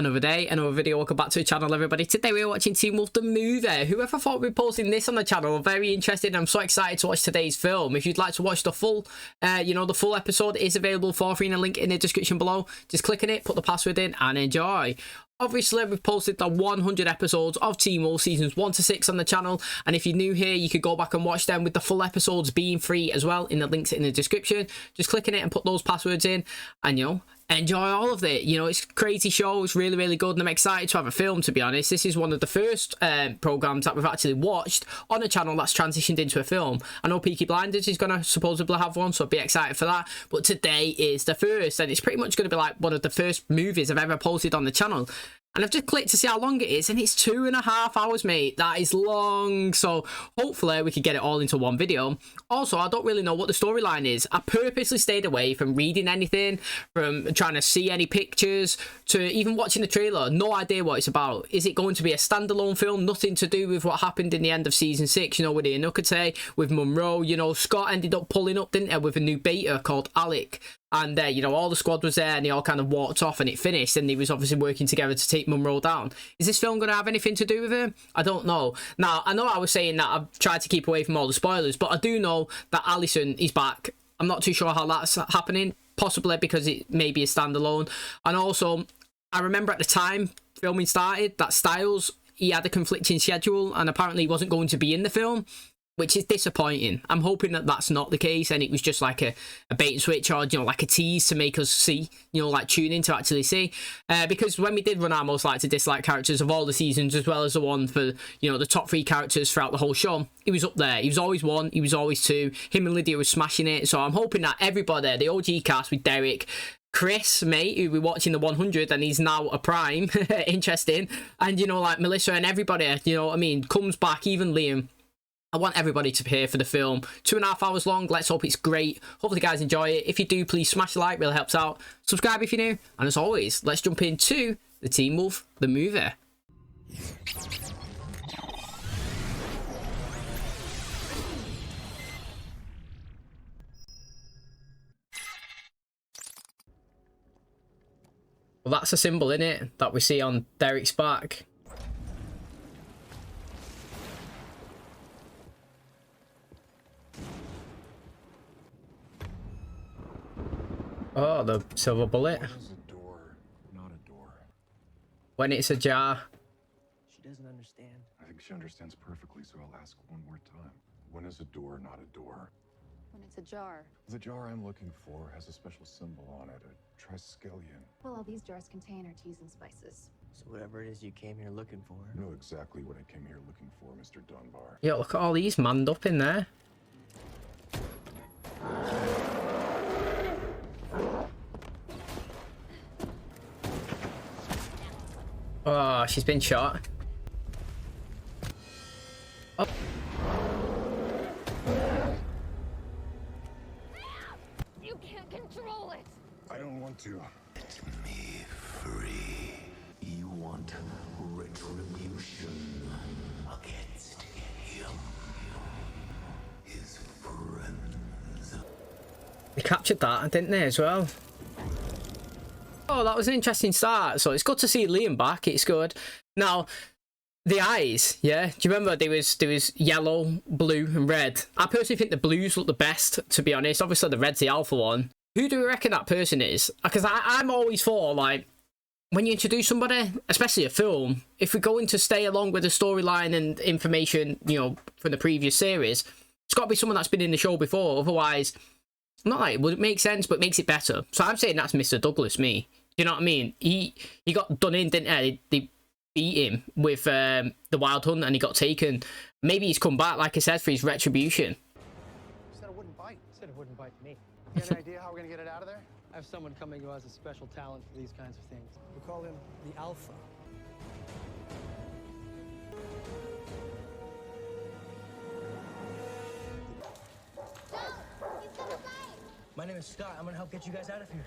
Another day, another video. Welcome back to the channel, everybody. Today we're watching Teen Wolf the movie. Whoever thought we'd be posting this on the channel, I'm very interested. I'm so excited to watch today's film. If you'd like to watch the full, the full episode is available for free in a link in the description below. Just click on it, put the password in, and enjoy. Obviously, we've posted the 100 episodes of Teen Wolf seasons 1 to 6 on the channel, and if you're new here, you could go back and watch them with the full episodes being free as well in the links in the description. Just click on it and put those passwords in, and enjoy all of it. It's a crazy show. It's really, really good, and I'm excited to have a film, to be honest. This is one of the first programs that we've actually watched on the channel that's transitioned into a film. I know Peaky Blinders is going to supposedly have one, so I'd be excited for that, but today is the first, and it's pretty much going to be like one of the first movies I've ever posted on the channel. And I've just clicked to see how long it is, and it's 2.5 hours, mate. That is long. So hopefully we could get it all into one video. Also, I don't really know what the storyline is. I purposely stayed away from reading anything, from trying to see any pictures, to even watching the trailer. No idea what it's about. Is it going to be a standalone film? Nothing to do with what happened in the end of season 6, with the Nogitsune, with Monroe. Scott ended up pulling up, didn't he, with a new beta called Alec. And, all the squad was there, and they all kind of walked off, and it finished, and they was obviously working together to take Monroe down. Is this film going to have anything to do with him? I don't know. Now, I know I was saying that I've tried to keep away from all the spoilers, but I do know that Allison is back. I'm not too sure how that's happening, possibly because it may be a standalone. And also, I remember at the time filming started that Styles, he had a conflicting schedule, and apparently he wasn't going to be in the film, which is disappointing. I'm hoping that that's not the case, and it was just like a bait and switch, or like a tease to make us see, like tune in to actually see. Because when we did run our most liked to dislike characters of all the seasons, as well as the one for the top 3 characters throughout the whole show, he was up there. He was always 1, he was always 2. Him and Lydia was smashing it. So I'm hoping that everybody, the OG cast with Derek, Chris, mate, who we're watching the 100, and he's now a prime, interesting, and like Melissa and everybody, comes back, even Liam. I want everybody to be here for the film. 2.5 hours long. Let's hope it's great. Hopefully, guys enjoy it. If you do, please smash the like. Really helps out. Subscribe if you're new. And as always, let's jump into the Teen Wolf the movie. Well, that's a symbol, innit, that we see on Derek's back. Oh, the silver bullet. What is a door, not a door? When it's a jar. She doesn't understand. I think she understands perfectly, so I'll ask one more time. When is a door not a door? When it's a jar. The jar I'm looking for has a special symbol on it, a triskelion. Well, all these jars contain are teas and spices. So whatever it is you came here looking for. You know exactly what I came here looking for, Mr. Dunbar. Yeah, look at all these manned up in there. Oh, she's been shot. Oh. You can't control it! I don't want to. Set me free. You want retribution against him, his friends. They captured that, didn't they, as well? Oh, that was an interesting start. So it's good to see Liam back. It's good. Now, the eyes, yeah? Do you remember there was yellow, blue, and red? I personally think the blues look the best, to be honest. Obviously, the red's the alpha one. Who do we reckon that person is? Because I'm always for, like, when you introduce somebody, especially a film, if we're going to stay along with the storyline and information, from the previous series, it's got to be someone that's been in the show before. Otherwise, not like it would make sense, but makes it better. So I'm saying that's Mr. Douglas, me. You know what I mean? He got done in, didn't he? They beat him with the Wild Hunt, and he got taken. Maybe he's come back, like I said, for his retribution. You said it wouldn't bite. You said it wouldn't bite me. You got any idea how we're gonna get it out of there? I have someone coming who has a special talent for these kinds of things. We call him the Alpha. My name is Scott. I'm gonna help get you guys out of here.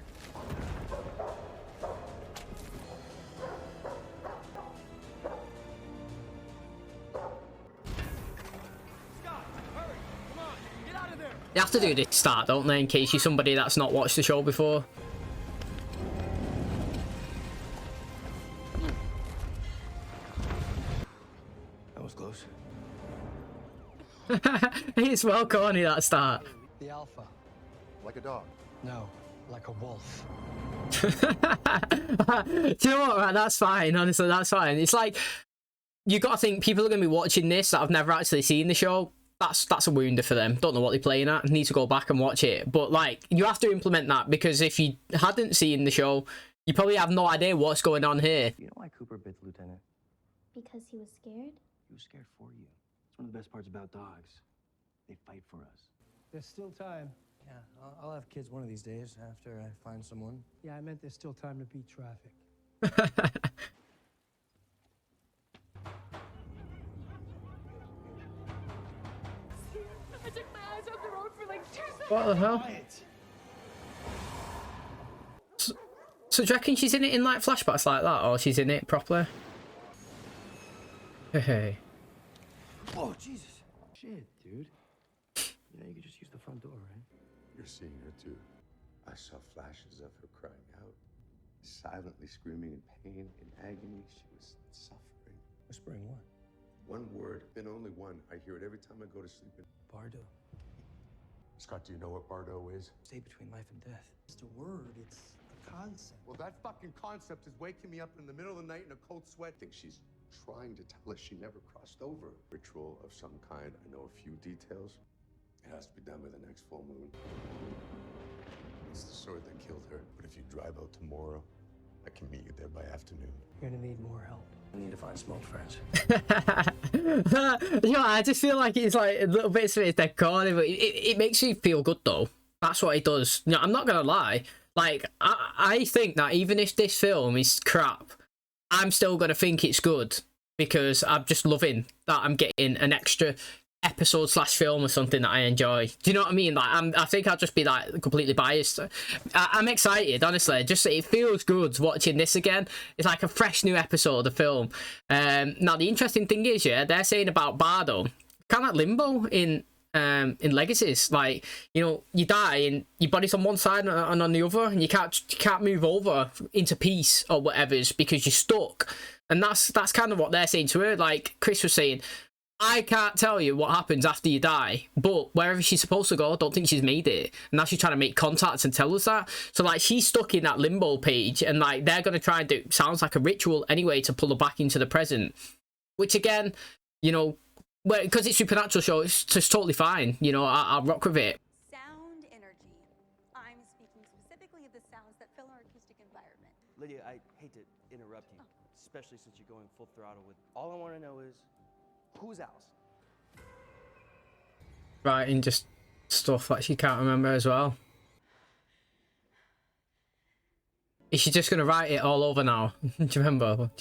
Scott, hurry! Come on, get out of there! They have to do this start, don't they, in case you're somebody that's not watched the show before. was close. It's well corny, that start. The alpha. Like a dog. No, like a wolf. Do you know what, right? That's fine, honestly, that's fine. It's like, you gotta think people are gonna be watching this that have never actually seen the show. That's a wounder for them. Don't know what they're playing at. Need to go back and watch it. But like, you have to implement that, because if you hadn't seen the show, you probably have no idea what's going on here. You know why Cooper bit the lieutenant? Because he was scared? He was scared for you. It's one of the best parts about dogs. They fight for us. There's still time. Yeah, I'll have kids one of these days after I find someone. Yeah, I meant there's still time to beat traffic. I took my eyes off the road for like 2 seconds. What the hell? So do you reckon she's in it in like flashbacks like that, or she's in it properly? Hey. Oh, Jesus. Shit, dude. You know, you could just use the front door, right? You're seeing her too. I saw flashes of her crying out, silently screaming in pain, in agony. She was suffering. Whispering what? One word, and only one. I hear it every time I go to sleep. Bardo. Scott, do you know what Bardo is? Stay between life and death. It's a word, it's a concept. Well, that fucking concept is waking me up in the middle of the night in a cold sweat. I think she's trying to tell us she never crossed over. Ritual of some kind. I know a few details. It has to be done by the next full moon. It's the sword that killed her. But if you drive out tomorrow, I can meet you there by afternoon. You're gonna need more help. I need to find smoke friends. You know, I just feel like it's like a little bit of it's dead corny, but it makes you feel good though. That's what it does. You know, I'm not gonna lie. Like, I think that even if this film is crap, I'm still gonna think it's good, because I'm just loving that I'm getting an extra episode / film or something that I enjoy. Do you know what I mean? Like, I think I'll just be like completely biased. I'm excited, honestly. Just, it feels good watching this again. It's like a fresh new episode of film. Now the interesting thing is, yeah, they're saying about Bardo, kind of like Limbo in Legacies. Like, you know, you die and your body's on one side and on the other, and you can't move over into peace or whatever, because you're stuck. And that's kind of what they're saying to her. Like Chris was saying, I can't tell you what happens after you die, but wherever she's supposed to go, I don't think she's made it. And now she's trying to make contact and tell us that. So, like, she's stuck in that limbo page, and, like, they're going to try and do, sounds like a ritual anyway, to pull her back into the present. Which, again, you know, because it's a supernatural show, it's just totally fine. You know, I'll rock with it. Sound energy. I'm speaking specifically of the sounds that fill our acoustic environment. Lydia, I hate to interrupt you, especially since you're going full throttle with... All I want to know is, who's Allison? Right, and just stuff that she can't remember as well. Is she just going to write it all over now? Do you remember?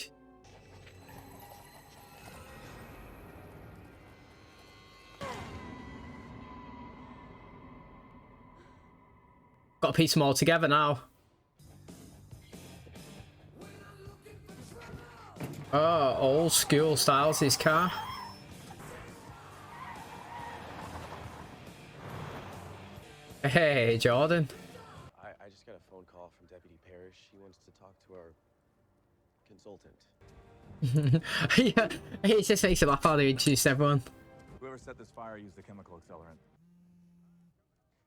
Got to piece them all together now. Oh, old school styles, his car. Hey, Jordan. I just got a phone call from Deputy Parrish. He wants to talk to our consultant. Yeah, it just makes it laugh how they introduce everyone. Whoever set this fire used the chemical accelerant.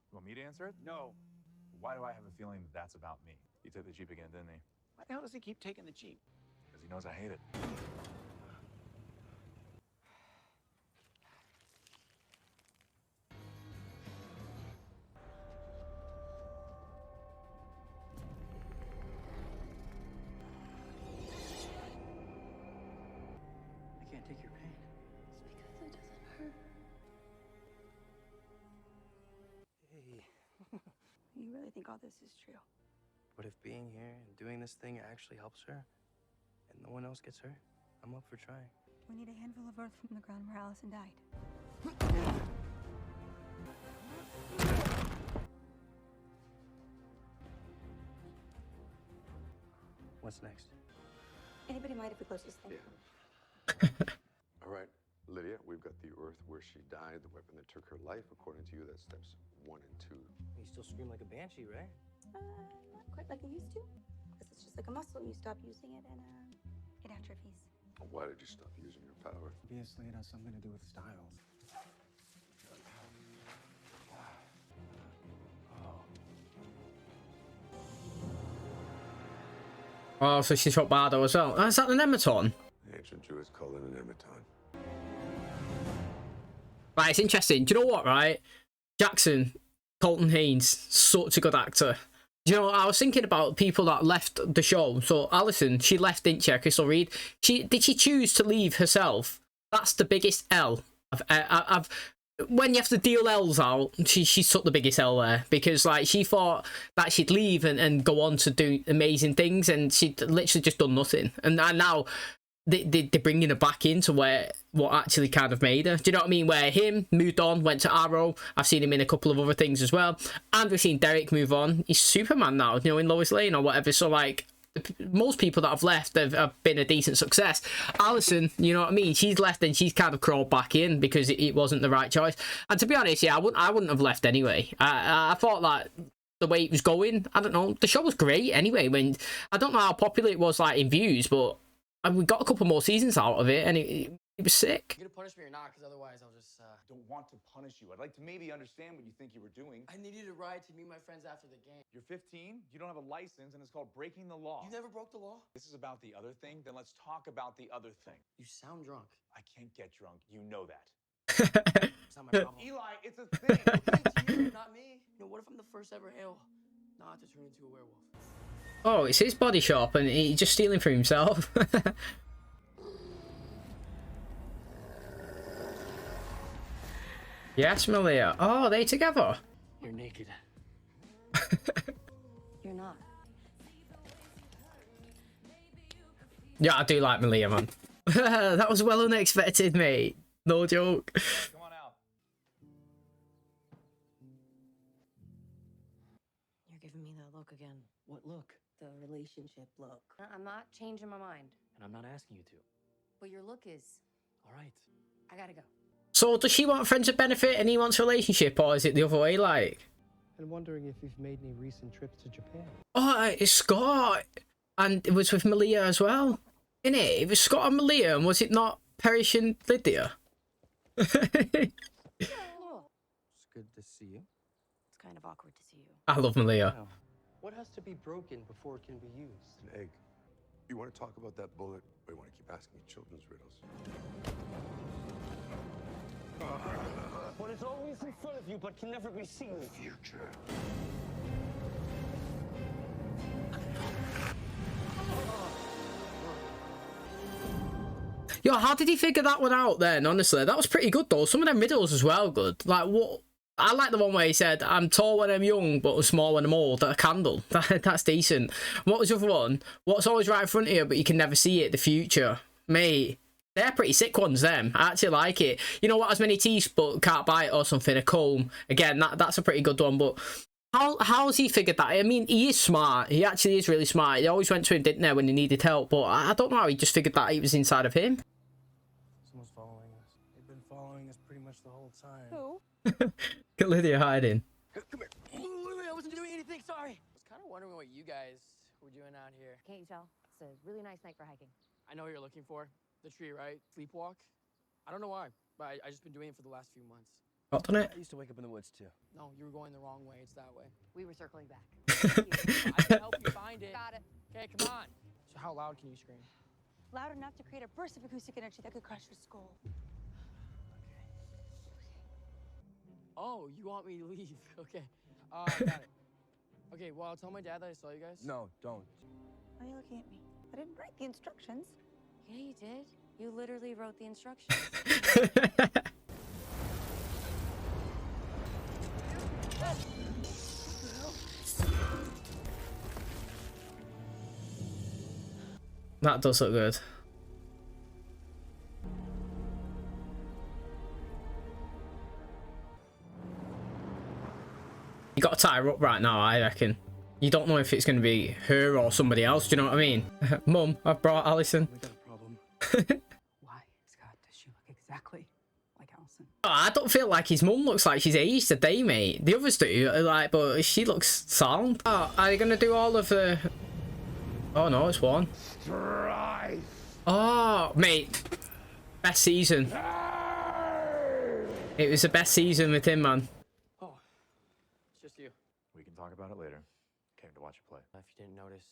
You want me to answer it? No. Why do I have a feeling that's about me? He took the Jeep again, didn't he? Why the hell does he keep taking the Jeep? Because he knows I hate it. I can't take your pain. It's because it doesn't hurt. Hey. You really think all this is true? What if being here and doing this thing actually helps her, and no one else gets hurt? I'm up for trying. We need a handful of earth from the ground where Allison died. What's next? Anybody mind if we close this thing? All right, Lydia, we've got the earth where she died, the weapon that took her life. According to you, that's steps 1 and 2. You still scream like a banshee, right? Not quite like I used to. Because it's just like a muscle. You stop using it and it atrophies. Why did you stop using your power? Obviously, it has something to do with styles. Oh, so she's got Bardo as well. Oh, is that an Ematon? The ancient Jews call it an ematon. Right, it's interesting. Do you know what, right? Jackson, Colton Haynes, such a good actor. Do you know, I was thinking about people that left the show. So Allison, she left, didn't she? Crystal Reed. Did she choose to leave herself? That's the biggest L. When you have to deal L's out, she took the biggest L there, because like she thought that she'd leave and go on to do amazing things, and she'd literally just done nothing. And now they're bringing her back into what actually kind of made her. Do you know what I mean? Where him moved on, went to Arrow. I've seen him in a couple of other things as well, and we've seen Derek move on. He's Superman now, you know, in Lois Lane or whatever. So like, most people that have left have been a decent success. Allison, you know what I mean, she's left and she's kind of crawled back in because it wasn't the right choice. And to be honest, yeah, I wouldn't have left anyway. I thought that the way it was going, I don't know, the show was great anyway. When I don't know how popular it was like in views, but we got a couple more seasons out of it, and it was sick. You gonna punish me or not? Because otherwise I'll just, Don't want to punish you. I'd like to maybe understand what you think you were doing. I needed a ride to meet my friends after the game. You're 15, you don't have a license, and it's called breaking the law. You never broke the law? This is about the other thing, then let's talk about the other thing. You sound drunk. I can't get drunk, you know that. It's not my problem. Eli, it's a thing. It's you, not me. You know, what if I'm the first ever ale not to turn into a werewolf? Oh, it's his body shop, and he's just stealing for himself. Yes, Malia. Oh, are they together? You're naked. You're not. Yeah, I do like Malia, man. That was well unexpected, mate. No joke. Come on out. You're giving me that look again. What look? The relationship look. I'm not changing my mind. And I'm not asking you to. But your look is... All right. I gotta go. So, does she want friends with benefit and he wants relationship, or is it the other way, like? I'm wondering if you've made any recent trips to Japan. Oh, it's Scott. And it was with Malia as well. Innit? It was Scott and Malia, and was it not Perish and Lydia? It's good to see you. It's kind of awkward to see you. I love Malia. What has to be broken before it can be used? An egg. You want to talk about that bullet, or you want to keep asking me children's riddles? What is always in front of you but can never be seen. Future. Yo, how did he figure that one out then, honestly? That was pretty good, though. Some of them riddles as well, good. Like, what? I like the one where he said, I'm tall when I'm young, but I'm small when I'm old. A candle. That's decent. What was the other one? What's always right in front of you, but you can never see it, the future. Mate, they're pretty sick ones, them. I actually like it. You know what, as many teeth, but can't bite or something, a comb. Again, that's a pretty good one, but... How's he figured that? I mean, he is smart. He actually is really smart. They always went to him, didn't they, when he needed help, but I don't know how he just figured that it was inside of him. Someone's following us. They've been following us pretty much the whole time. Who? Get Lydia hiding. Come here. I wasn't doing anything, sorry. I was kind of wondering what you guys were doing out here. Can't you tell? It's a really nice night for hiking. I know what you're looking for. The tree, right? Sleepwalk? I don't know why, but I just been doing it for the last few months. Not done it. I used to wake up in the woods, too. No, you were going the wrong way. It's that way. We were circling back. I can help you find it. Got it. Okay, come on. So how loud can you scream? Loud enough to create a burst of acoustic energy that could crush your skull. Oh, you want me to leave? Okay. I got it. Okay, well, I'll tell my dad that I saw you guys. No, don't. Why are you looking at me? I didn't write the instructions. Yeah, you did. You literally wrote the instructions. That does look good. You got to tie her up right now, I reckon. You don't know if it's going to be her or somebody else, do you know what I mean? Mum, I've brought Allison. We got a problem. Why, Scott, does she look exactly like Allison? Oh, I don't feel like his mum looks like she's aged today, mate. The others do, like, but she looks sound. Oh, are you going to do all of the... Oh no, it's one. Strife! Oh, mate. Best season. It was the best season with him, man. Oh, it's just you. We can talk about it later. Came to watch you play. If you didn't notice,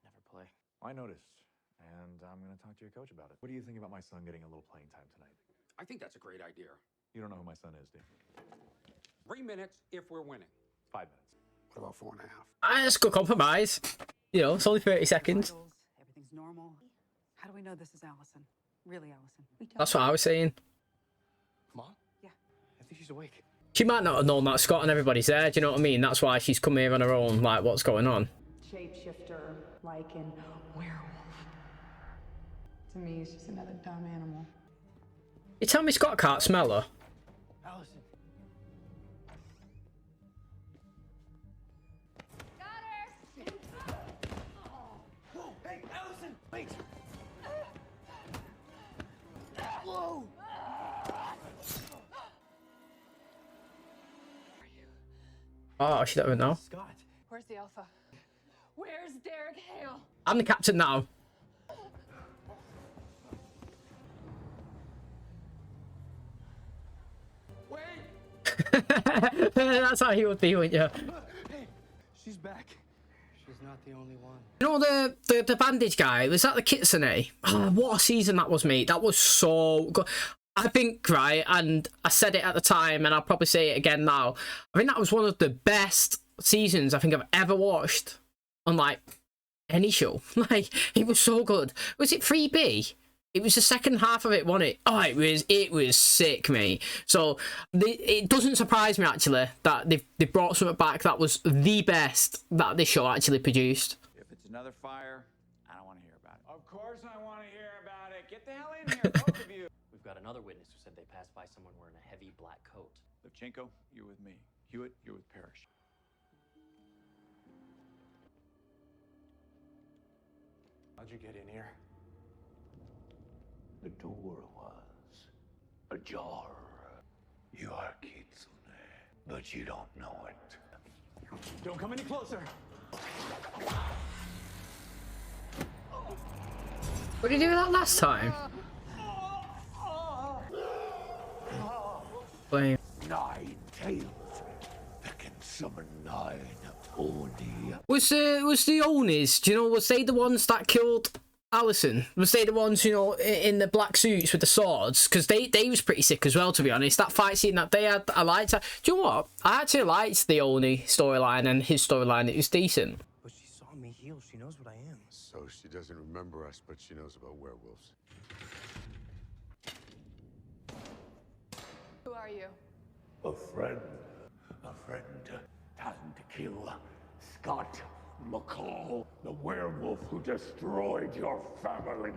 I never play. I noticed, and I'm going to talk to your coach about it. What do you think about my son getting a little playing time tonight? I think that's a great idea. You don't know who my son is, do you? 3 minutes if we're winning. 5 minutes. What about 4.5? That's a good compromise. You know, it's only 30 seconds. Everything's normal. How do we know this is Allison? Really, Allison? That's what I was saying. Mom? Yeah. I think she's awake. She might not have known that Scott and everybody's there, do you know what I mean? That's why she's come here on her own, like, what's going on? Shapeshifter, like in werewolf. To me, it's just another dumb animal. You tell me Scott can't smell her? Allison. Whoa, hey, Allison, wait! Whoa! Oh, she don't even know. Scott. Where's the alpha? Where's Derek Hale? I'm the captain now. That's how he would be, wouldn't you? Hey, she's back. She's not the only one. You know the bandage guy? Was that the Kitsune? Oh, what a season that was, mate. That was so good. I think, right, and I said it at the time, and I'll probably say it again now. I think that was one of the best seasons I think I've ever watched on, like, any show. Like, it was so good. Was it 3B? It was the second half of it, wasn't it? Oh, it was sick, mate. So it doesn't surprise me actually that they brought something back that was the best that this show actually produced. If it's another fire, I don't want to hear about it. Of course I want to hear about it. Get the hell in here, both of you. We've got another witness who said they passed by someone wearing a heavy black coat. Levchenko, you're with me. Hewitt, you're with Parrish. How'd you get in here? The door was ajar. You are Kitsune, but you don't know it. Don't come any closer. What did you do with that last time? Blame. 9 tails that can summon 9 Oni. Was the Onis, do you know, was they the ones that killed Allison? Was they the ones, you know, in the black suits with the swords? Because they was pretty sick as well, to be honest. That fight scene that they had, I liked that. Do you know what? I actually liked the Oni storyline and his storyline. It was decent. But she saw me heal. She knows what I am. So she doesn't remember us, but she knows about werewolves. Who are you? A friend time to kill Scott McCall, the werewolf who destroyed your family.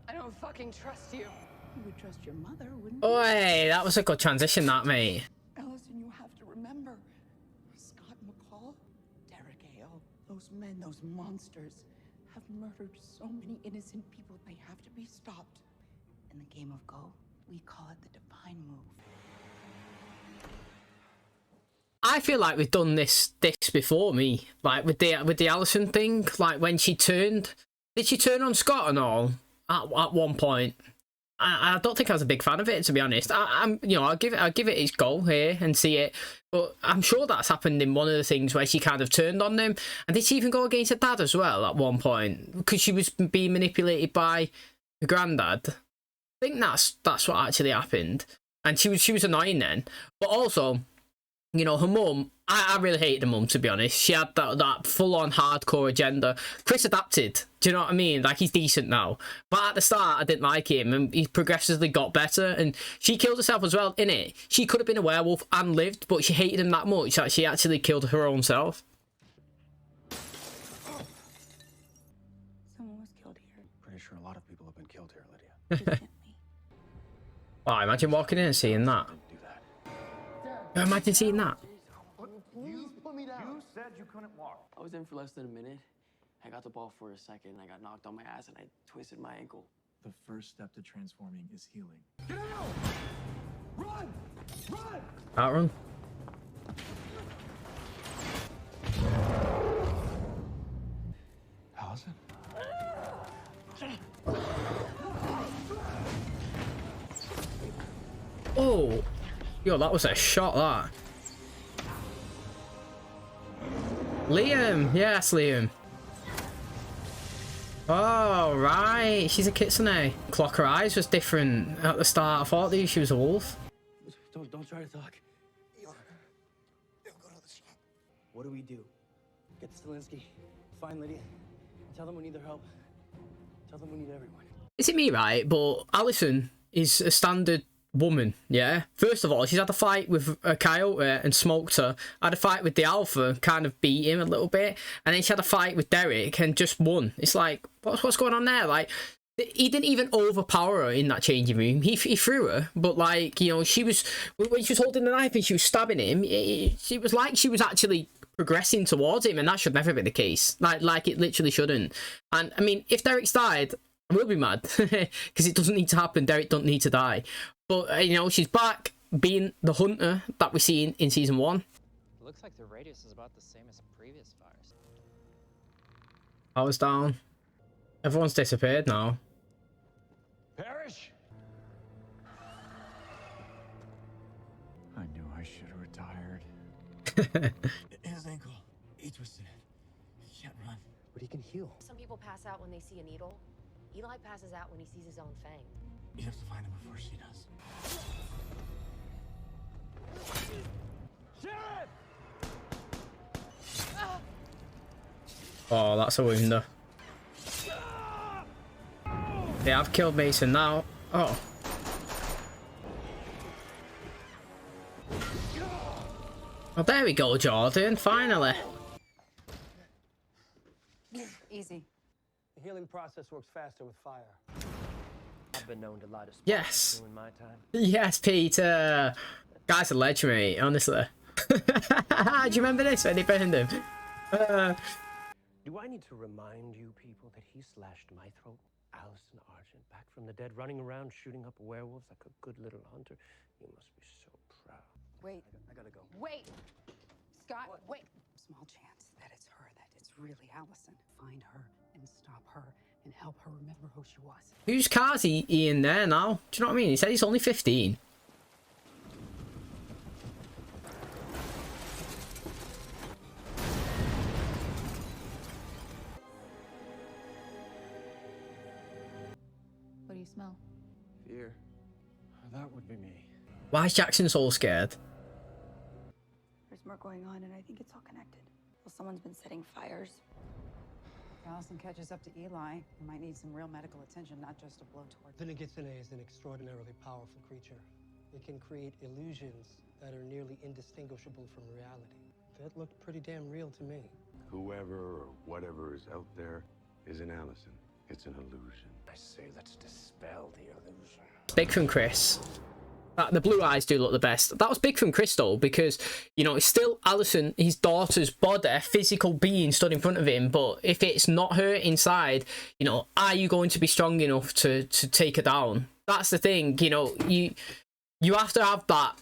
I don't fucking trust you. You would trust your mother, wouldn't you? Oi, that was a good transition, that, mate. Allison, you have to remember. Scott McCall, Derek Hale, those men, those monsters, have murdered so many innocent people. They have to be stopped. In the game of Go, we call it the divine move. I feel like we've done this before, me. Like with the Allison thing, like when she turned, did she turn on Scott and all at one point? I don't think I was a big fan of it, to be honest. I'm you know, I'll give it its go here and see it, but I'm sure that's happened in one of the things where she kind of turned on them. And did she even go against her dad as well at one point because she was being manipulated by her granddad? I think that's what actually happened, and she was annoying then, but also, you know, her mum, I really hated the mum, to be honest. She had that full-on hardcore agenda. Chris adapted, do you know what I mean? Like, he's decent now. But at the start, I didn't like him, and he progressively got better. And she killed herself as well, innit? She could have been a werewolf and lived, but she hated him that much that she actually killed her own self. Someone was killed here. Pretty sure a lot of people have been killed here, Lydia. Wow, imagine walking in and seeing that. Imagine seeing that. You put me down. You said you couldn't walk. I was in for less than a minute. I got the ball for a second, and I got knocked on my ass, and I twisted my ankle. The first step to transforming is healing. Get out! Run! Run! Outrun. Allison? Oh, yo, that was a shot, that. Liam, yes, Liam. Oh, right, she's a kitsune. Clock her eyes was different at the start. I thought she was a wolf. Don't try to talk. What do we do? Get to Stilinski, find Lydia, and tell them we need their help. Tell them we need everyone. Is it me, right? But Allison is a standard woman, yeah? First of all, she's had a fight with a coyote and smoked her. Had a fight with the alpha, kind of beat him a little bit. And then she had a fight with Derek and just won. It's like, what's going on there? Like, he didn't even overpower her in that changing room. He threw her, but like, you know, when she was holding the knife and she was stabbing him, it was like she was actually progressing towards him, and that should never be the case. Like it literally shouldn't. And I mean, if Derek's died, I will be mad because it doesn't need to happen. Derek don't need to die. But you know, she's back being the hunter that we see in season 1. It looks like the radius is about the same as previous fires. Power's down. Everyone's disappeared now. Parrish! I knew I should have retired. His ankle. He twisted it. He can't run. But he can heal. Some people pass out when they see a needle. Eli passes out when he sees his own fang. You have to find him before she does. Sheriff! Oh, that's a wounder. Yeah, I've killed Mason now. Oh. Oh, there we go, Jordan. Finally. Easy. The healing process works faster with fire. I've been known to light a spark Yes. in my time. Yes, Peter. Guy's a legend, mate, honestly. Do you remember this when they burned him? Do I need to remind you people that he slashed my throat? Allison Argent, back from the dead, running around shooting up werewolves like a good little hunter. You must be so proud. Wait. I gotta go. Wait! Scott, wait! Small chance that it's her, that it's really Allison. Find her and stop her and help her remember who she was. Whose car's he in there now? Do you know what I mean? He said he's only 15. What do you smell? Fear. That would be me. Why is Jackson so scared? There's more going on, and I think it's all connected. Well, someone's been setting fires. If Allison catches up to Eli, he might need some real medical attention, not just a blowtorch. The Nogitsune is an extraordinarily powerful creature. It can create illusions that are nearly indistinguishable from reality. That looked pretty damn real to me. Whoever or whatever is out there isn't Allison. It's an illusion. I say let's dispel the illusion. It's big from Chris. The blue eyes do look the best. That was big from Chris though, because, you know, it's still Allison, his daughter's body, physical being stood in front of him. But if it's not her inside, you know, are you going to be strong enough to take her down? That's the thing, you know, you have to have that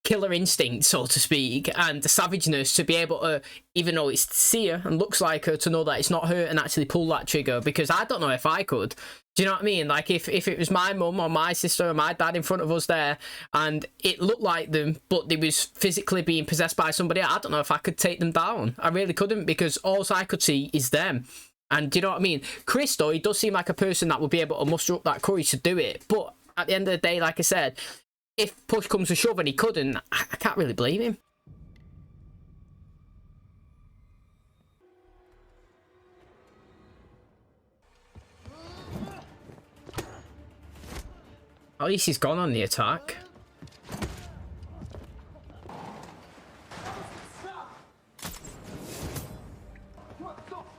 killer instinct, so to speak, and the savageness to be able to, even though it's see her and looks like her, to know that it's not her and actually pull that trigger. Because I don't know if I could. Do you know what I mean? Like if it was my mum or my sister or my dad in front of us there and it looked like them, but they was physically being possessed by somebody, I don't know if I could take them down. I really couldn't, because all I could see is them. And do you know what I mean? Chris, though, he does seem like a person that would be able to muster up that courage to do it. But at the end of the day, like I said, if push comes to shove and he couldn't, I can't really blame him. At least he's gone on the attack.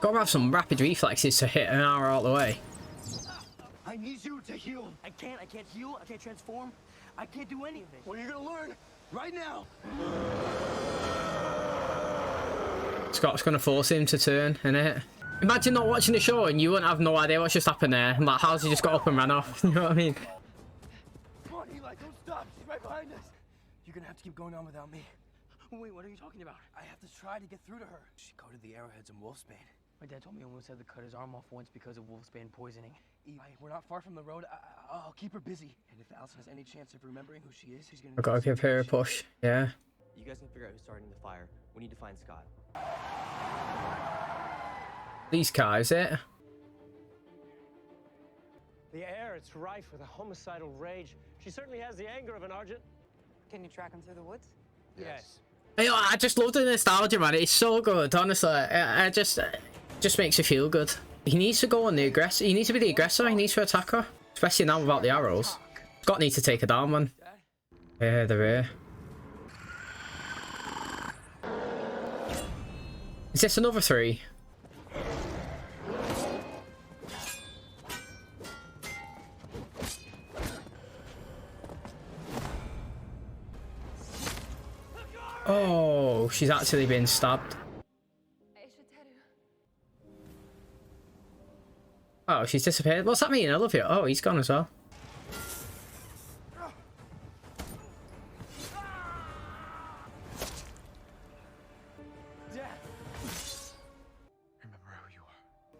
Gotta have some rapid reflexes to hit an arrow all the way. I need you to heal. I can't heal. I can't transform. I can't do any of it. Well, you're gonna learn right now. Scott's gonna force him to turn, innit? Imagine not watching the show and you wouldn't have no idea what's just happened there. And like, how's he just got up and ran off? You know what I mean? Come on, Eli, don't stop. She's right behind us. You're gonna have to keep going on without me. Wait, what are you talking about? I have to try to get through to her. She coated the arrowheads in wolfsbane. My dad told me he almost had to cut his arm off once because of wolfsbane poisoning. We're not far from the road. I'll keep her busy. And if Allison has any chance of remembering who she is, she's gonna... I've got to give her a push. Yeah. You guys can figure out who's starting the fire. We need to find Scott. These guys, it. The air, it's rife with a homicidal rage. She certainly has the anger of an Argent. Can you track him through the woods? Yes. Hey, I just love the nostalgia, man. It's so good, honestly. I just makes you feel good. He needs to go on the aggressor. He needs to be the aggressor. He needs to attack her, especially now without the arrows. Scott needs to take her down, man. Yeah, they're here. Is this another 3? Oh, she's actually been stabbed. Oh, she's disappeared. What's that mean? I love you. Oh, he's gone as well.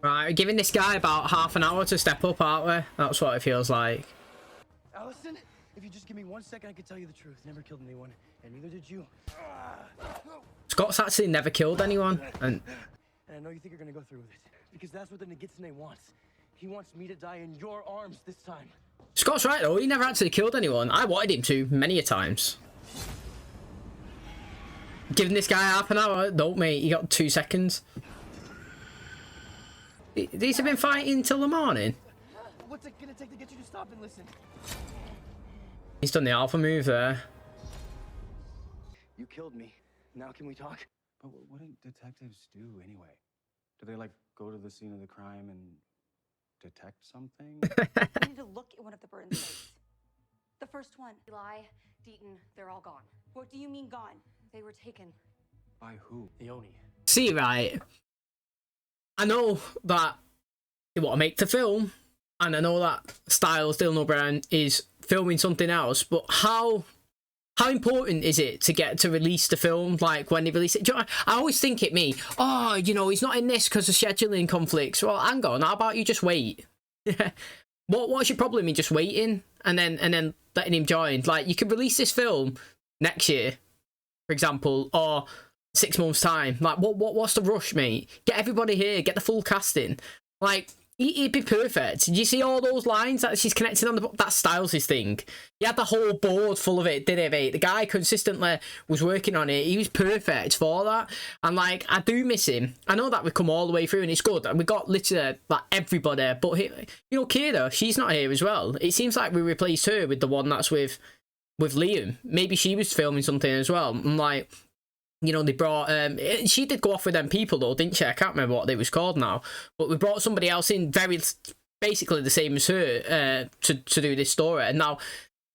Right, we're giving this guy about half an hour to step up, aren't we? That's what it feels like. Allison, if you just give me 1 second, I could tell you the truth. Never killed anyone, and neither did you. Scott's actually never killed anyone, and I know you think you're gonna go through with it, because that's what the Nogitsune wants. He wants me to die in your arms this time. Scott's right though. He never actually killed anyone. I wanted him to many a times. Giving this guy half an hour. No, mate, you got 2 seconds. These have been fighting till the morning. What's it gonna take to get you to stop and listen? He's done the alpha move there. You killed me. Now can we talk? But what do detectives do anyway? Do they like go to the scene of the crime and detect something? You need to look at one of the Burton's face. The first one. Eli, Deaton, they're all gone. What do you mean gone? They were taken. By who? The Oni. See, right. I know that they want to make the film, and I know that Styles, Dylan O'Brien, is filming something else, but how important is it to get to release the film, like when they release it? Do you know, I always think it me, oh, you know, he's not in this because of scheduling conflicts. Well, hang on, how about you just wait? What's your problem in just waiting and then letting him join? Like, you could release this film next year, for example, or 6 months time. Like, what's the rush, mate? Get everybody here, get the full casting. Like, he'd be perfect. Did you see all those lines that she's connecting on the... That Styles' thing. He had the whole board full of it, didn't he, mate? The guy consistently was working on it. He was perfect for that. And, like, I do miss him. I know that we've come all the way through and it's good. And we got literally, like, everybody. But, you know, Kira, she's not here as well. It seems like we replaced her with the one that's with Liam. Maybe she was filming something as well. And, like... You know, they brought... she did go off with them people, though, didn't she? I can't remember what they was called now. But we brought somebody else in, very... Basically the same as her, to do this story. And now,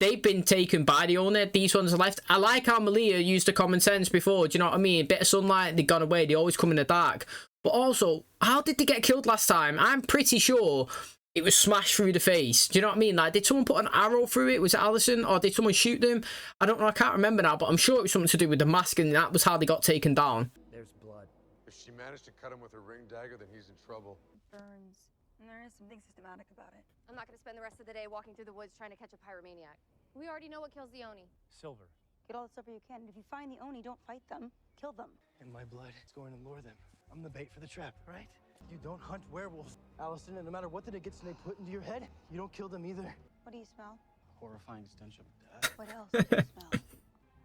they've been taken by the owner. These ones are left. I like how Malia used the common sense before. Do you know what I mean? A bit of sunlight, they've gone away. They always come in the dark. But also, how did they get killed last time? I'm pretty sure... It was smashed through the face. Do you know what I mean? Like, did someone put an arrow through it? Was it Allison? Or did someone shoot them? I don't know. I can't remember now, but I'm sure it was something to do with the mask, and that was how they got taken down. There's blood. If she managed to cut him with her ring dagger, then he's in trouble. Burns. And there is something systematic about it. I'm not going to spend the rest of the day walking through the woods trying to catch a pyromaniac. We already know what kills the Oni. Silver. Get all the silver you can. And if you find the Oni, don't fight them. Kill them. And my blood is going to lure them. I'm the bait for the trap, right? You don't hunt werewolves, Allison, and no matter what the Nogitsune put into your head, you don't kill them either. What do you smell? Horrifying stench of death. What else do you smell?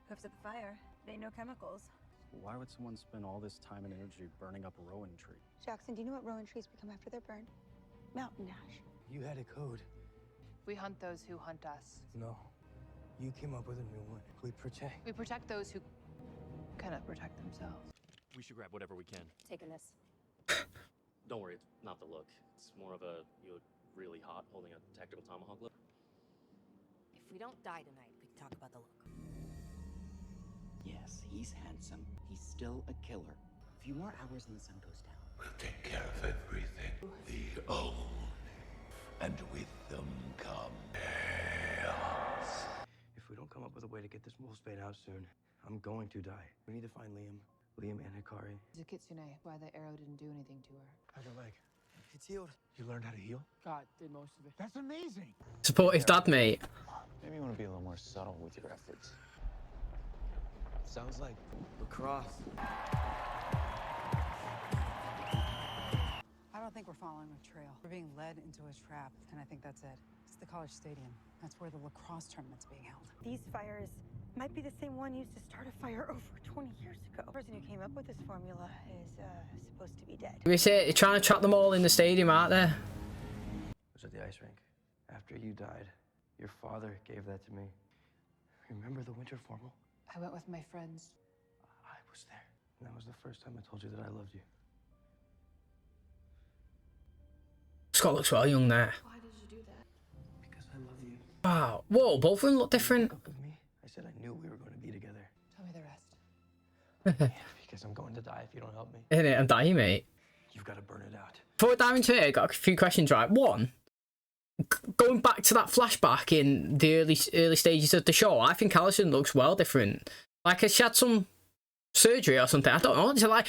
Hoofs at the fire. They know chemicals. Why would someone spend all this time and energy burning up a rowan tree? Jackson, do you know what rowan trees become after they're burned? Mountain ash. You had a code. We hunt those who hunt us. No. You came up with a new one. We protect. We protect those who cannot protect themselves. We should grab whatever we can. Taking this. Don't worry, it's not the look. It's more of a, you look really hot holding a tactical tomahawk look. If we don't die tonight, we can talk about the look. Yes, he's handsome. He's still a killer. A few more hours and the sun goes down. We'll take care of everything. The old. And with them come chaos. If we don't come up with a way to get this wolfsbane out soon, I'm going to die. We need to find Liam. Liam and Enquiry. Nogitsune, why the arrow didn't do anything to her. How's your leg? It's healed. You learned how to heal? God did most of it. That's amazing. Supportive dad, mate. Maybe you want to be a little more subtle with your efforts. Sounds like lacrosse. I don't think we're following a trail. We're being led into a trap, and I think that's it. It's the college stadium. That's where the lacrosse tournament's being held. These fires might be the same one used to start a fire over 20 years ago. The person who came up with this formula is supposed to be dead. We say they're trying to trap them all in the stadium, aren't they? It was at the ice rink. After you died, your father gave that to me. Remember the winter formal? I went with my friends. I was there. And that was the first time I told you that I loved you. Scott looks well young there. Why did you do that? Because I love you. Wow. Whoa, both of them look different. With me, I said I knew we were going to be together. Tell me the rest. Because I'm going to die if you don't help me. Innit, I'm dying, mate. You've got to burn it out. Before we dive into it, I got a few questions, right? One, going back to that flashback in the early stages of the show, I think Allison looks well different. Like, she had some surgery or something. I don't know. It's like,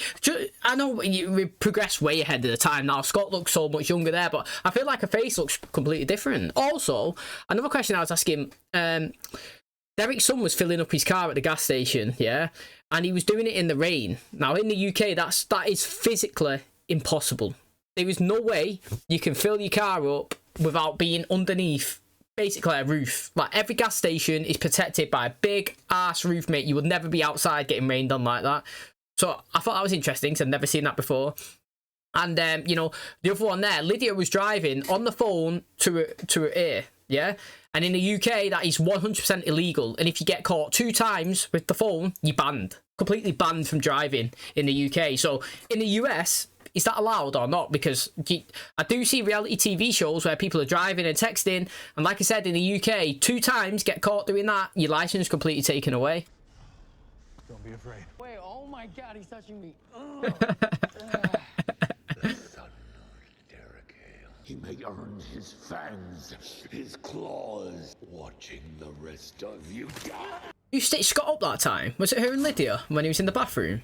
I know we progressed way ahead of the time now. Scott looks so much younger there, but I feel like her face looks completely different. Also, another question I was asking, Derek's son was filling up his car at the gas station, yeah, and he was doing it in the rain. Now in the UK, that is physically impossible. There is no way you can fill your car up without being underneath basically a roof. Like, every gas station is protected by a big ass roof, mate. You would never be outside getting rained on like that. So I thought that was interesting because I've never seen that before. And you know, the other one there, Lydia was driving on the phone to her ear, yeah. And in the UK, that is 100% illegal. And if you get caught 2 times with the phone, you're banned, completely banned from driving in the UK. So in the US, is that allowed or not? Because I do see reality TV shows where people are driving and texting, and like I said, in the UK, 2 times get caught doing that, your license is completely taken away. Don't be afraid. Wait, oh my God, he's touching me. He may earn his fangs, his claws, watching the rest of you die. You stitched Scott up that time? Was it her and Lydia when he was in the bathroom?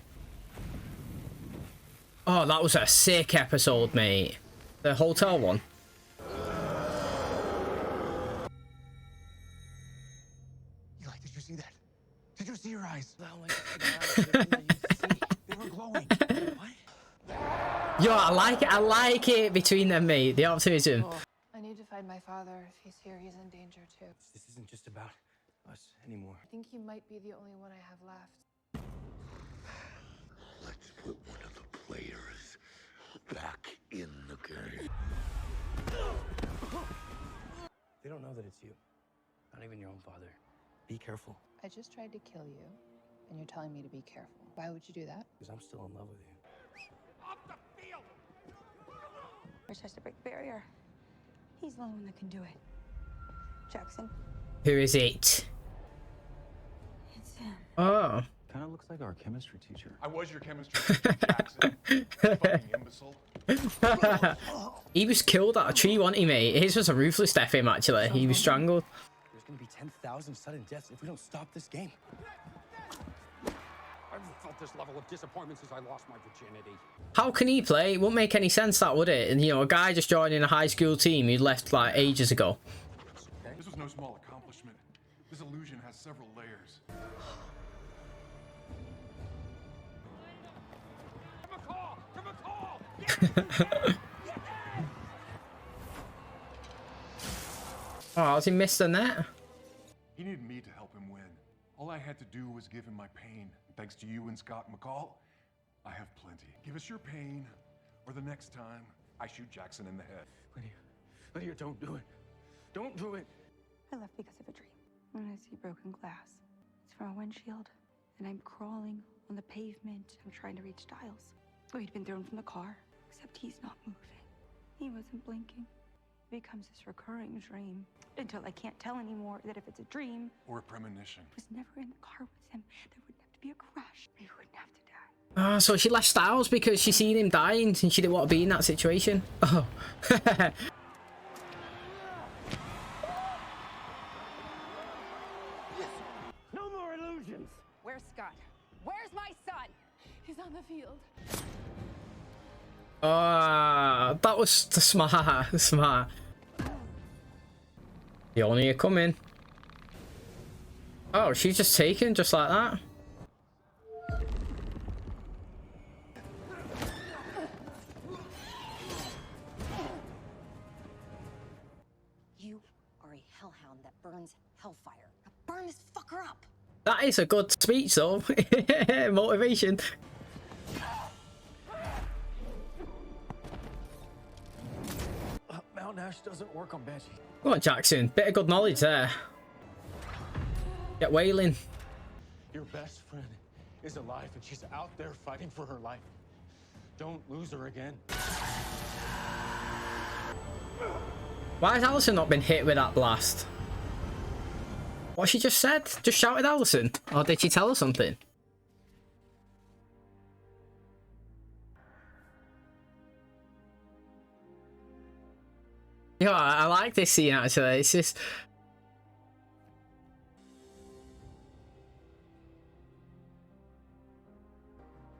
Oh, that was a sick episode, mate. The hotel one. Eli, did you see that? Did you see your eyes? They were glowing. What? Yo, I like it between them, mate. The optimism. I need to find my father. If he's here, he's in danger too. This isn't just about us anymore. I think you might be the only one I have left. Let's put one of the players back in the game. They don't know that it's you. Not even your own father. Be careful. I just tried to kill you, and you're telling me to be careful. Why would you do that? Because I'm still in love with you. We're supposed to break the barrier. He's the only one that can do it. Jackson. Who is it? It's him. Oh. Kind of looks like our chemistry teacher. I was your chemistry teacher, Jackson. Fucking imbecile. He was killed at a tree, wasn't he, mate? His was a ruthless death, him, actually. He was strangled. There's going to be 10,000 sudden deaths if we don't stop this game. I've felt this level of disappointment since I lost my virginity. How can he play? It wouldn't make any sense, that, would it? And, you know, a guy just joining a high school team who left, like, ages ago. This was no small accomplishment. This illusion has several layers. Oh, how's he missed the net? He needed me to help him win. All I had to do was give him my pain. Thanks to you and Scott McCall, I have plenty. Give us your pain, or the next time I shoot Jackson in the head. Lydia, don't do it. Don't do it. I left because of a dream. When I see broken glass, it's from a windshield, and I'm crawling on the pavement. I'm trying to reach Stiles. Oh, he'd been thrown from the car, except he's not moving. He wasn't blinking. It becomes this recurring dream until I can't tell anymore that if it's a dream or a premonition. I was never in the car with him. There wouldn't have to be a crash. He wouldn't have to die. Ah, so she left Stiles because she seen him dying and she didn't want to be in that situation. Oh. No more illusions. Where's Scott? Where's my son? His He's on the field. Ah, that was smart. Smart. The only are coming. Oh, she's just taken just like that. You are a hellhound that burns hellfire. Now burn this fucker up. That is a good speech, though. Motivation. Mountain Ash doesn't work on Banshee. Come on, Jackson. Bit of good knowledge there. Get wailing. Your best friend is alive and she's out there fighting for her life. Don't lose her again. Why has Allison not been hit with that blast? What she just said? Just shouted Allison? Or did she tell her something? Yeah, I like this scene actually. It's just...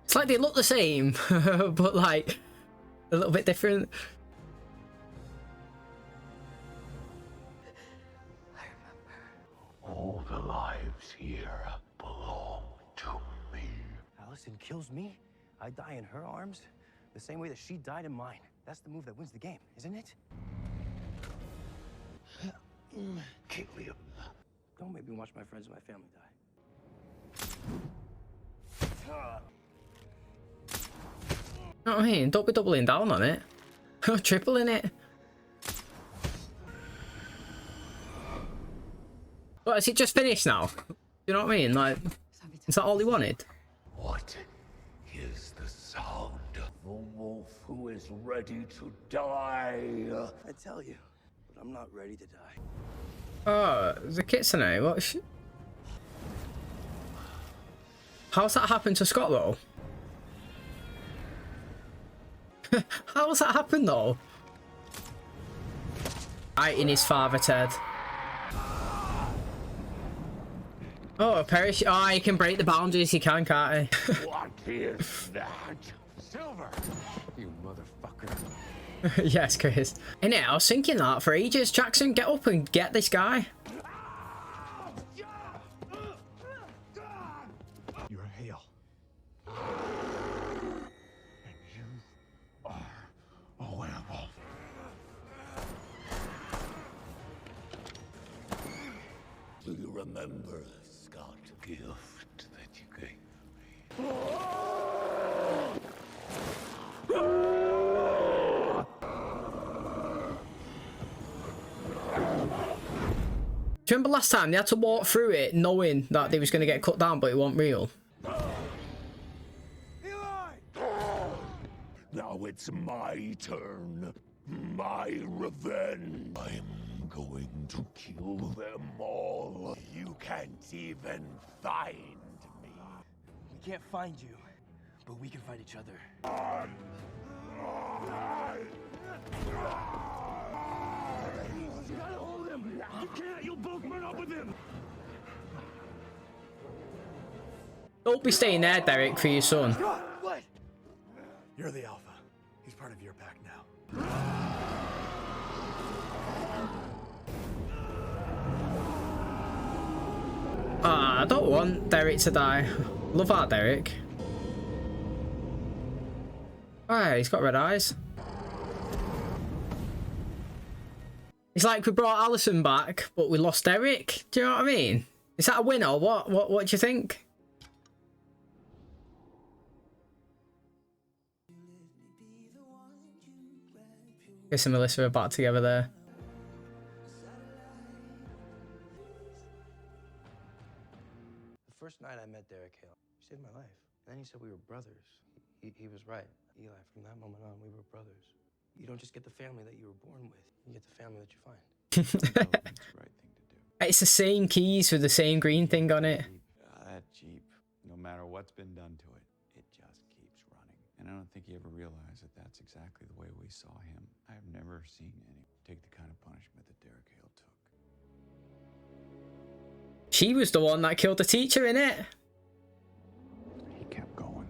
It's like they look the same, but like a little bit different. All the lives here belong to me. Allison kills me, I die in her arms, the same way that she died in mine. That's the move that wins the game, isn't it? Kill him. Don't make me watch my friends and my family die. You know what I mean? Don't be doubling down on it. Tripling it. What, is it just finished now? You know what I mean? Like, is that all he wanted? What is the sound? The wolf who is ready to die. I tell you, but I'm not ready to die. Oh, the Kitsune. What? How's that happened to Scott though? How's that happened though? Fighting his father, Ted. Oh, a parachute. Oh, he can break the boundaries. He can, can't he? What is that? Silver! You motherfucker. Yes, Chris. Innit, I was thinking that for ages. Jackson, get up and get this guy. You're a Hale. And you are a werewolf. Do you remember Scott gift that you gave me? Do you remember last time they had to walk through it knowing that they was going to get cut down, but it wasn't real? Now it's my turn. My revenge. I'm going to kill them all. You can't even find me. We can't find you, but we can find each other. You gotta hold him! You can't! You'll both burn up with him! Don't be staying there, Derek, for your son. What? You're the alpha. He's part of your pack now. Ah, I don't want Derek to die. Love that, Derek. Alright, he's got red eyes. It's like we brought Allison back, but we lost Derek. Do you know what I mean? Is that a win or what? What do you think? Chris and Melissa are back together there. The first night I met Derek Hale, he saved my life. And then he said we were brothers. He was right. Eli, from that moment on, we were brothers. You don't just get the family that you were born with. You get the family that you find. It's the same keys with the same green thing on it. That Jeep, no matter what's been done to it, it just keeps running. And I don't think he ever realized that that's exactly the way we saw him. I've never seen any take the kind of punishment that Derek Hale took. She was the one that killed the teacher, innit? He kept going.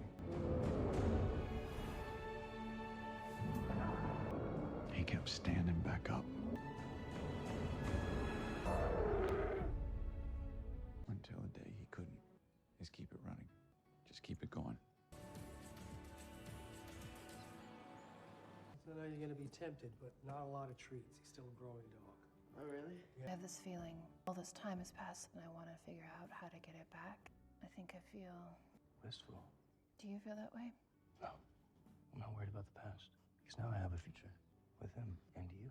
I know you're gonna be tempted, but not a lot of treats. He's still a growing dog. Oh, really? I have this feeling all this time has passed and I want to figure out how to get it back. I think I feel... Wistful. Do you feel that way? No. I'm not worried about the past. Because now I have a future with him and you.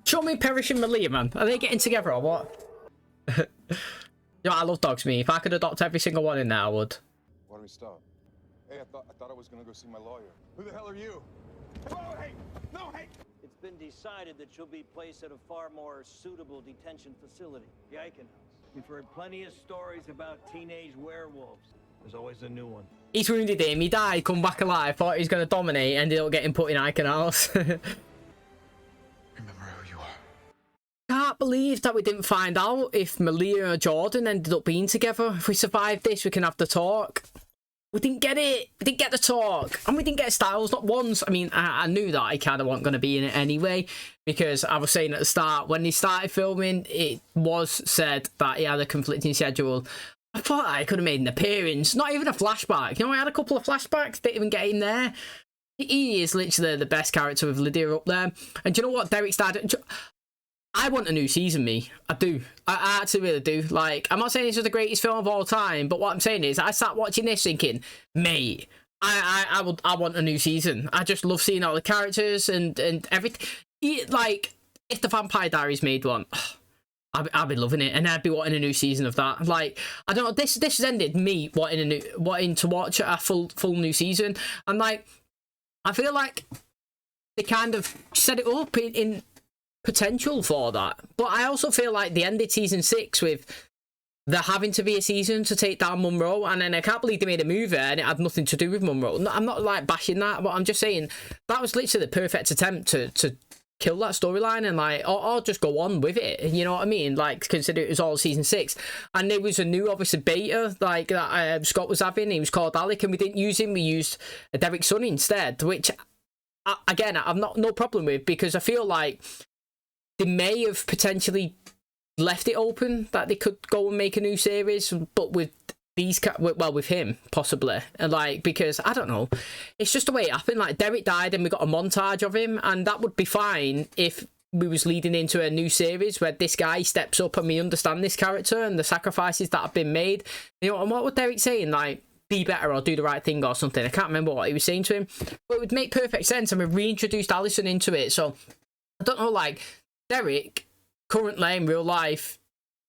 Show me Parrish and Malia, man. Are they getting together or what? Yo, I love dogs, me. If I could adopt every single one in there, I would. Why don't we stop? Hey, I thought I was gonna go see my lawyer. Who the hell are you? Oh, hey! No, hey! It's been decided that she'll be placed at a far more suitable detention facility, the Eichen House. We've heard plenty of stories about teenage werewolves. There's always a new one. He's wounded him, he died, come back alive, thought he was going to dominate, ended up getting put in Eichen House. Remember who you are. Can't believe that we didn't find out if Malia or Jordan ended up being together. If we survive this, we can have the talk. We didn't get it. We didn't get the talk. And we didn't get Styles, not once. I mean, I knew that I kind of wasn't going to be in it anyway. Because I was saying at the start, when they started filming, it was said that he had a conflicting schedule. I thought I could have made an appearance. Not even a flashback. You know, I had a couple of flashbacks. Didn't even get in there. He is literally the best character with Lydia up there. And do you know what? Derek started... I want a new season, me. I do. I actually really do. Like, I'm not saying this is the greatest film of all time, but what I'm saying is, I sat watching this thinking, mate, I want a new season. I just love seeing all the characters and everything. Like, if the Vampire Diaries made one, I'd be loving it, and I'd be wanting a new season of that. Like, I don't know. This has ended me wanting to watch a full new season, and like, I feel like they kind of set it up in potential for that, but I also feel like they ended season 6 with there having to be a season to take down Monroe, and then I can't believe they made a movie and it had nothing to do with Monroe. I'm not like bashing that, but I'm just saying that was literally the perfect attempt to kill that storyline and like or just go on with it, you know what I mean? Like, consider it was all season 6, and there was a new obviously beta like that Scott was having. He was called Alec, and we didn't use him, we used Derek's son instead, which again I've no problem with, because I feel like they may have potentially left it open that they could go and make a new series, but with these, well, with him possibly, and like, because I don't know, it's just the way it happened. Like, Derek died and we got a montage of him, and that would be fine if we was leading into a new series where this guy steps up and we understand this character and the sacrifices that have been made. You know, and what was Derek saying? Like, be better or do the right thing or something. I can't remember what he was saying to him, but it would make perfect sense, and we reintroduced Allison into it. So I don't know, like, Derek, currently in real life,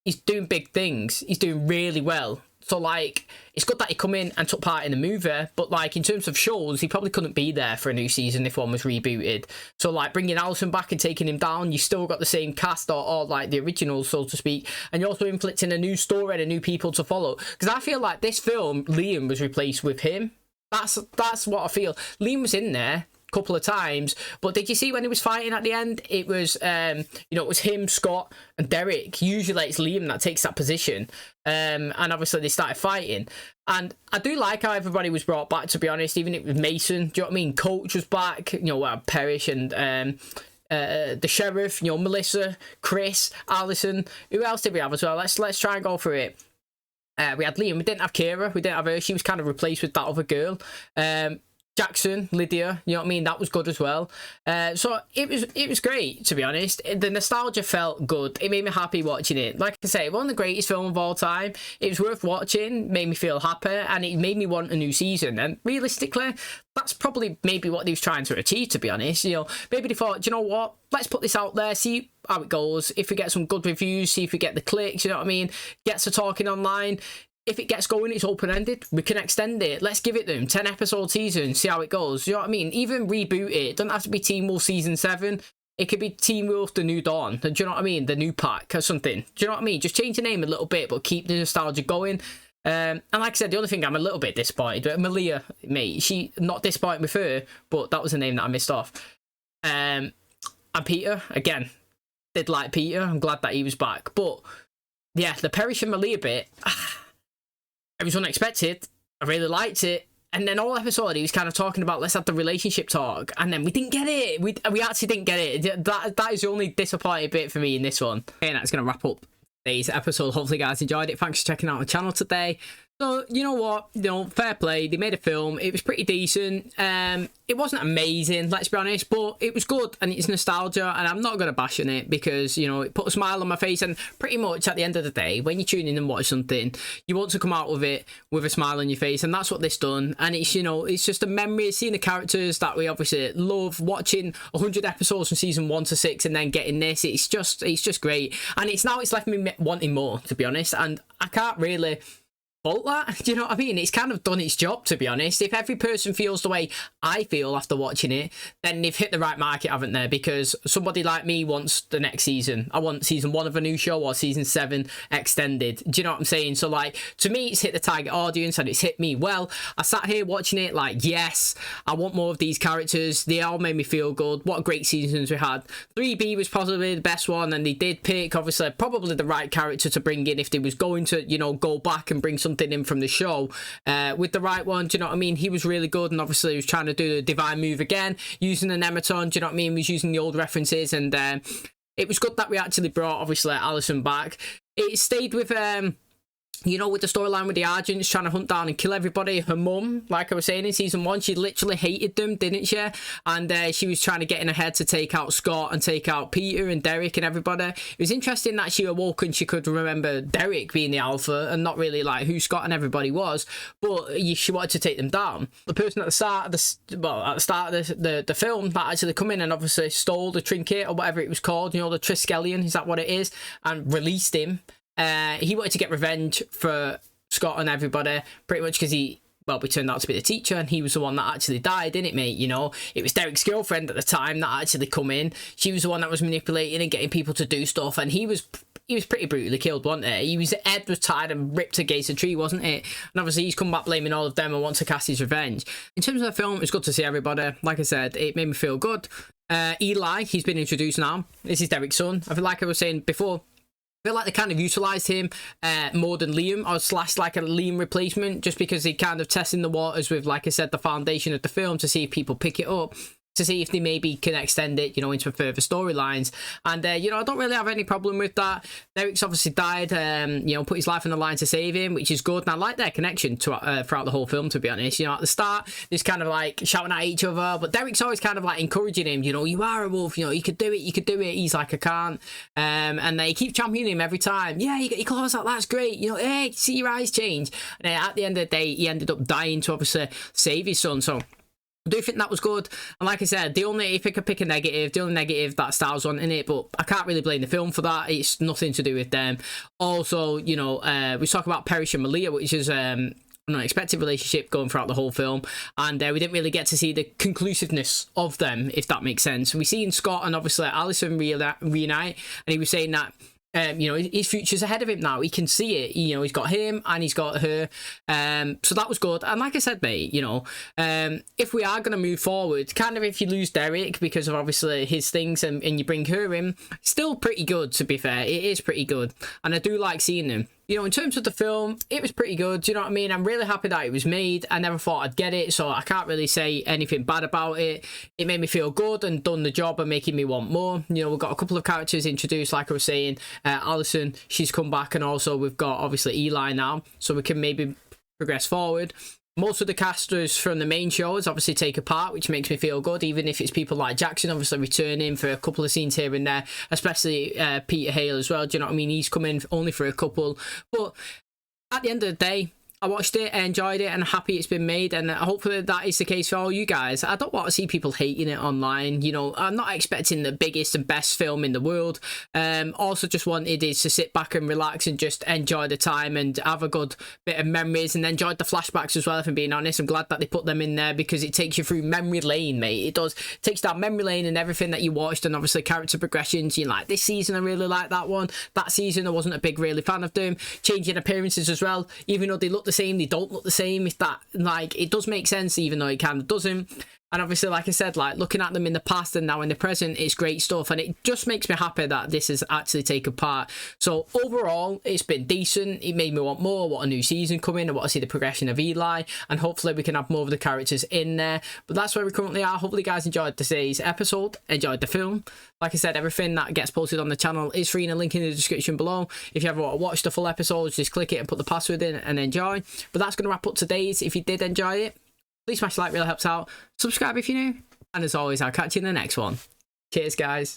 he's doing big things. He's doing really well. So, like, it's good that he come in and took part in the movie, but, like, in terms of shows, he probably couldn't be there for a new season if one was rebooted. So, like, bringing Allison back and taking him down, you still got the same cast or like, the original, so to speak, and you're also inflicting a new story and a new people to follow. Because I feel like this film, Liam was replaced with him. That's what I feel. Liam was in there couple of times, but did you see when he was fighting at the end? It was you know, it was him, Scott and Derek. Usually it's Liam that takes that position, and obviously they started fighting, and I do like how everybody was brought back, to be honest. Even with Mason, do you know what I mean? Coach was back, you know, Parrish and the sheriff, you know, Melissa, Chris, Allison. Who else did we have as well? Let's try and go through it. We had Liam. We didn't have Kira. We didn't have her. She was kind of replaced with that other girl. Jackson, Lydia, you know what I mean? That was good as well. So it was great, to be honest. The nostalgia felt good. It made me happy watching it. Like I say, one of the greatest films of all time. It was worth watching, made me feel happy, and it made me want a new season. And realistically, that's probably maybe what they was trying to achieve, to be honest. You know, maybe they thought, do you know what? Let's put this out there, see how it goes. If we get some good reviews, see if we get the clicks, you know what I mean? Gets to talking online. If it gets going, it's open-ended. We can extend it. Let's give it them 10-episode season, see how it goes. You know what I mean? Even reboot it. It doesn't have to be Teen Wolf Season 7. It could be Teen Wolf The New Dawn. Do you know what I mean? The New Pack or something. Do you know what I mean? Just change the name a little bit, but keep the nostalgia going. And like I said, the only thing I'm a little bit disappointed with, Malia, mate, she, not disappointed with her, but that was the name that I missed off. And Peter, again, did like Peter. I'm glad that he was back. But, yeah, the Parrish and Malia bit... it was unexpected. I really liked it. And then all episode he was kind of talking about, let's have the relationship talk, and then we didn't get it. We actually didn't get it. That is the only disappointing bit for me in this one. And that's going to wrap up today's episode. Hopefully you guys enjoyed it. Thanks for checking out the channel today. So, you know what? You know, fair play. They made a film. It was pretty decent. It wasn't amazing, let's be honest, but it was good, and it's nostalgia, and I'm not going to bash on it because, you know, it put a smile on my face, and pretty much at the end of the day, when you tune in and watch something, you want to come out with it with a smile on your face, and that's what this done. And it's, you know, it's just a memory, seeing the characters that we obviously love, watching 100 episodes from season 1 to 6, and then getting this. It's just great, and it's left me wanting more, to be honest, and I can't really fault that. Do you know what I mean? It's kind of done its job, to be honest. If every person feels the way I feel after watching it, then they've hit the right market, haven't they? Because somebody like me wants the next season. I want season 1 of a new show or season 7 extended. Do you know what I'm saying? So, like, to me, it's hit the target audience and it's hit me well. I sat here watching it like, yes, I want more of these characters. They all made me feel good. What great seasons we had. 3B was probably the best one, and they did pick, obviously, probably the right character to bring in if they was going to, you know, go back and bring something in from the show with the right one. Do you know what I mean? He was really good, and obviously he was trying to do the divine move again, using an Nemeton. Do you know what I mean? He was using the old references, and it was good that we actually brought, obviously, Allison back. It stayed with you know, with the storyline with the Argents trying to hunt down and kill everybody. Her mum, like I was saying in season 1, she literally hated them, didn't she? And she was trying to get in her head to take out Scott and take out Peter and Derek and everybody. It was interesting that she awoke and she could remember Derek being the alpha and not really like who Scott and everybody was, but she wanted to take them down. The person at the start of the film that actually come in and obviously stole the trinket or whatever it was called, you know, the Triskelion, is that what it is, and released him. He wanted to get revenge for Scott and everybody, pretty much because we turned out to be the teacher, and he was the one that actually died, didn't it, mate? You know, it was Derek's girlfriend at the time that actually come in. She was the one that was manipulating and getting people to do stuff, and he was pretty brutally killed, wasn't he? His head was tied and ripped against a tree, wasn't it? And obviously he's come back blaming all of them and wants to cast his revenge. In terms of the film, it's good to see everybody. Like I said, it made me feel good. Eli, he's been introduced now. This is Derek's son. I feel like I was saying before, I feel like they kind of utilised him more than Liam, or / like a Liam replacement, just because he kind of testing the waters with, like I said, the foundation of the film to see if people pick it up, to see if they maybe can extend it, you know, into further storylines. And, you know, I don't really have any problem with that. Derek's obviously died, you know, put his life on the line to save him, which is good. And I like their connection to, throughout the whole film, to be honest. You know, at the start, they're kind of like shouting at each other, but Derek's always kind of like encouraging him, you know, you are a wolf, you know, you could do it, you could do it. He's like, I can't. And they keep championing him every time. Yeah, you got your claws out, that's great. You know, hey, see your eyes change. And at the end of the day, he ended up dying to obviously save his son. So I do think that was good. And like I said, if I could pick a negative, the only negative that Styles on in it, but I can't really blame the film for that. It's nothing to do with them. Also, you know, we talk about Parrish and Malia, which is an unexpected relationship going throughout the whole film, and we didn't really get to see the conclusiveness of them, if that makes sense. We seen Scott and obviously Allison reunite, and he was saying that you know, his future's ahead of him now. He can see it. You know, he's got him and he's got her. So that was good. And like I said, mate, you know, if we are going to move forward, kind of if you lose Derek because of obviously his things and you bring her in, still pretty good, to be fair. It is pretty good. And I do like seeing them. You know, in terms of the film, it was pretty good. Do you know what I mean? I'm really happy that it was made. I never thought I'd get it, so I can't really say anything bad about it. It made me feel good and done the job of making me want more. You know, we've got a couple of characters introduced, like I was saying. Allison, she's come back, and also we've got, obviously, Eli now, so we can maybe progress forward. Most of the casters from the main shows obviously take a part, which makes me feel good, even if it's people like Jackson obviously returning for a couple of scenes here and there, especially Peter Hale as well. Do you know what I mean? He's come in only for a couple. But at the end of the day, I watched it, I enjoyed it, and I'm happy it's been made, and hopefully that is the case for all you guys. I don't want to see people hating it online. You know, I'm not expecting the biggest and best film in the world. Also just wanted is to sit back and relax and just enjoy the time and have a good bit of memories, and enjoyed the flashbacks as well, if I'm being honest. I'm glad that they put them in there because it takes you through memory lane, mate. It does. It takes down memory lane and everything that you watched, and obviously character progressions. You like, this season I really like that one. That season I wasn't a big really fan of them. Changing appearances as well, even though they look the same, they don't look the same. If that, like, it does make sense, even though it kind of doesn't. And obviously, like I said, like looking at them in the past and now in the present, it's great stuff. And it just makes me happy that this has actually taken part. So overall, it's been decent. It made me want more, what a new season coming. I want to see the progression of Eli. And hopefully we can have more of the characters in there. But that's where we currently are. Hopefully you guys enjoyed today's episode, enjoyed the film. Like I said, everything that gets posted on the channel is free and a link in the description below. If you ever want to watch the full episodes, just click it and put the password in and enjoy. But that's going to wrap up today's. If you did enjoy it, please smash the like, really helps out. Subscribe if you're new. And as always, I'll catch you in the next one. Cheers, guys.